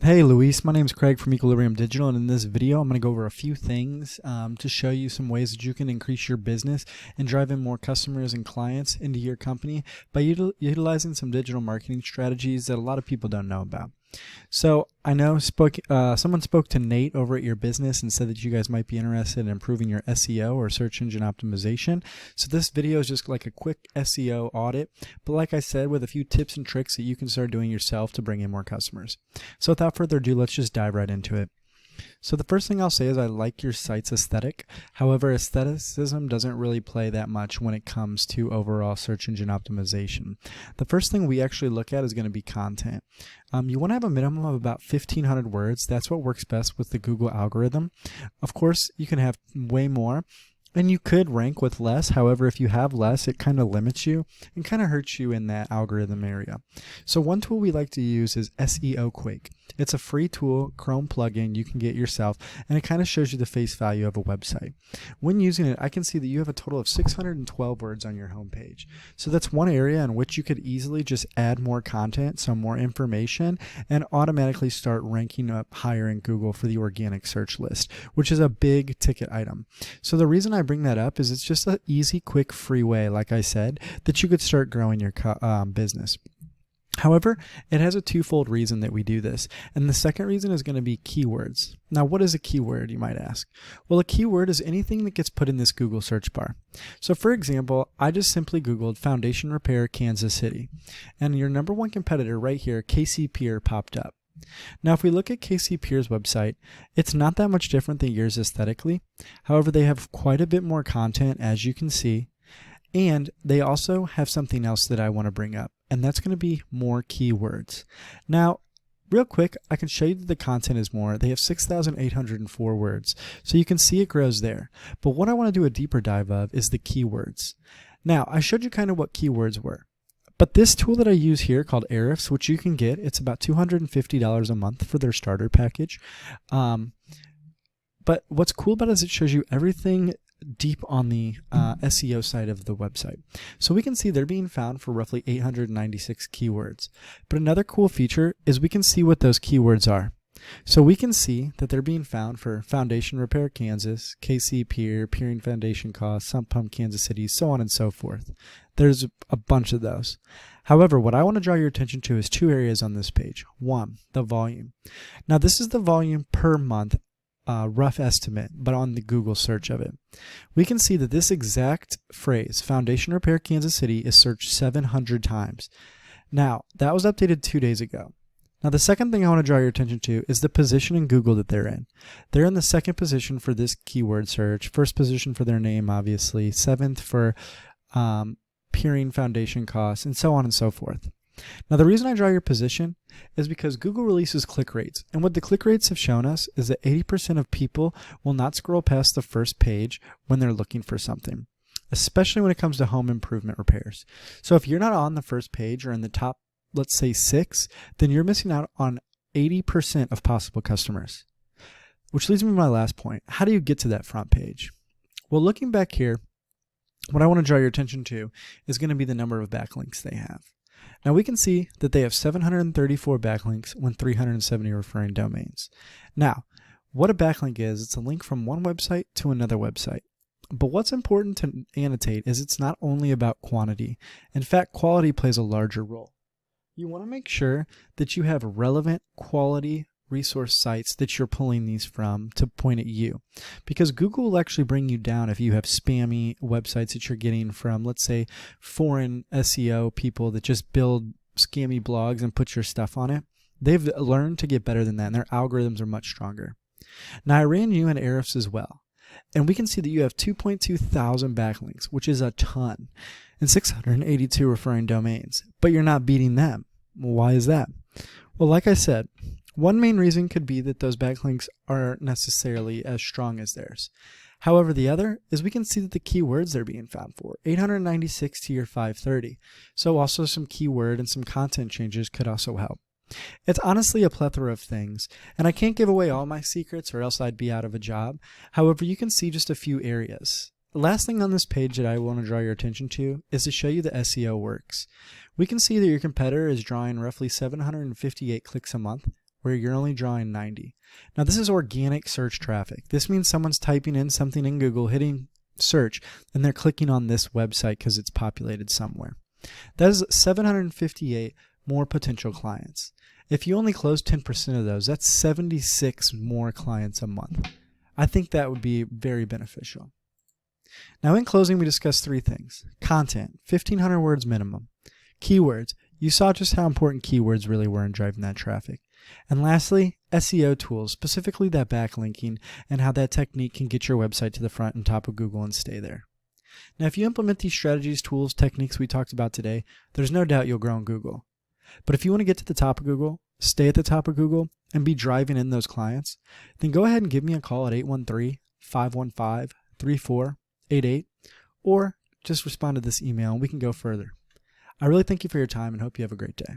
Hey Luis, my name is Craig from Equilibrium Digital, and in this video I'm going to go over a few things to show you some ways that you can increase your business and drive in more customers and clients into your company by utilizing some digital marketing strategies that a lot of people don't know about. So I know someone spoke to Nate over at your business and said that you guys might be interested in improving your SEO or search engine optimization. So this video is just like a quick SEO audit, but like I said, with a few tips and tricks that you can start doing yourself to bring in more customers. So without further ado, let's just dive right into it. So the first thing I'll say is I like your site's aesthetic. However, aestheticism doesn't really play that much when it comes to overall search engine optimization. The first thing we actually look at is going to be content. You want to have a minimum of about 1,500 words. That's what works best with the Google algorithm. Of course, you can have way more. And you could rank with less. However, if you have less, it kind of limits you and kind of hurts you in that algorithm area. So one tool we like to use is SEO Quake. It's a free tool, Chrome plugin you can get yourself, and it kind of shows you the face value of a website. When using it, I can see that you have a total of 612 words on your homepage. So that's one area in which you could easily just add more content, some more information, and automatically start ranking up higher in Google for the organic search list, which is a big ticket item. So the reason I bring that up is it's just an easy, quick, free way, like I said, that you could start growing your business. However, it has a twofold reason that we do this, and the second reason is going to be keywords. Now, what is a keyword, you might ask? Well, a keyword is anything that gets put in this Google search bar. So for example, I just simply Googled foundation repair Kansas City, and your number one competitor right here, KC Pier, popped up. Now, if we look at KC Pier's website, it's not that much different than yours aesthetically. However, they have quite a bit more content, as you can see, and they also have something else that I want to bring up, and that's going to be more keywords. Now, real quick, I can show you that the content is more. They have 6,804 words, so you can see it grows there. But what I want to do a deeper dive of is the keywords. Now, I showed you kind of what keywords were. But this tool that I use here called Ahrefs, which you can get, it's about $250 a month for their starter package. But what's cool about it is it shows you everything deep on the SEO side of the website. So we can see they're being found for roughly 896 keywords. But another cool feature is we can see what those keywords are. So we can see that they're being found for foundation repair Kansas, KC Pier, Piering foundation costs, sump pump Kansas City, so on and so forth. There's a bunch of those. However, what I want to draw your attention to is two areas on this page. One, the volume. Now this is the volume per month, rough estimate, but on the Google search of it. We can see that this exact phrase, foundation repair Kansas City, is searched 700 times. Now, that was updated 2 days ago. Now, the second thing I want to draw your attention to is the position in Google that they're in. They're in the second position for this keyword search, first position for their name, obviously, seventh for Piering foundation costs, and so on and so forth. Now, the reason I draw your position is because Google releases click rates, and what the click rates have shown us is that 80% of people will not scroll past the first page when they're looking for something, especially when it comes to home improvement repairs. So if you're not on the first page or in the top, let's say 6, then you're missing out on 80% of possible customers. Which leads me to my last point. How do you get to that front page? Well, looking back here, what I want to draw your attention to is going to be the number of backlinks they have. Now we can see that they have 734 backlinks when 370 referring domains. Now, what a backlink is, it's a link from one website to another website. But what's important to annotate is it's not only about quantity. In fact, quality plays a larger role. You want to make sure that you have relevant quality resource sites that you're pulling these from to point at you, because Google will actually bring you down if you have spammy websites that you're getting from, let's say, foreign SEO people that just build scammy blogs and put your stuff on it. They've learned to get better than that, and their algorithms are much stronger. Now, I ran you in Ahrefs as well, and we can see that you have 2.2 thousand backlinks, which is a ton, and 682 referring domains, but you're not beating them. Why is that? Well, like I said, one main reason could be that those backlinks aren't necessarily as strong as theirs. However, the other is we can see that the keywords they're being found for, 896 to your 530. So also some keyword and some content changes could also help. It's honestly a plethora of things, and I can't give away all my secrets or else I'd be out of a job. However, you can see just a few areas. The last thing on this page that I want to draw your attention to is to show you the SEO works. We can see that your competitor is drawing roughly 758 clicks a month, where you're only drawing 90. Now this is organic search traffic. This means someone's typing in something in Google, hitting search, and they're clicking on this website because it's populated somewhere. That is 758 more potential clients. If you only close 10% of those, that's 76 more clients a month. I think that would be very beneficial. Now in closing, we discussed three things. Content, 1,500 words minimum. Keywords, you saw just how important keywords really were in driving that traffic. And lastly, SEO tools, specifically that backlinking and how that technique can get your website to the front and top of Google and stay there. Now if you implement these strategies, tools, techniques we talked about today, there's no doubt you'll grow in Google. But if you want to get to the top of Google, stay at the top of Google, and be driving in those clients, then go ahead and give me a call at 813-515-3488, or just respond to this email and we can go further. I really thank you for your time and hope you have a great day.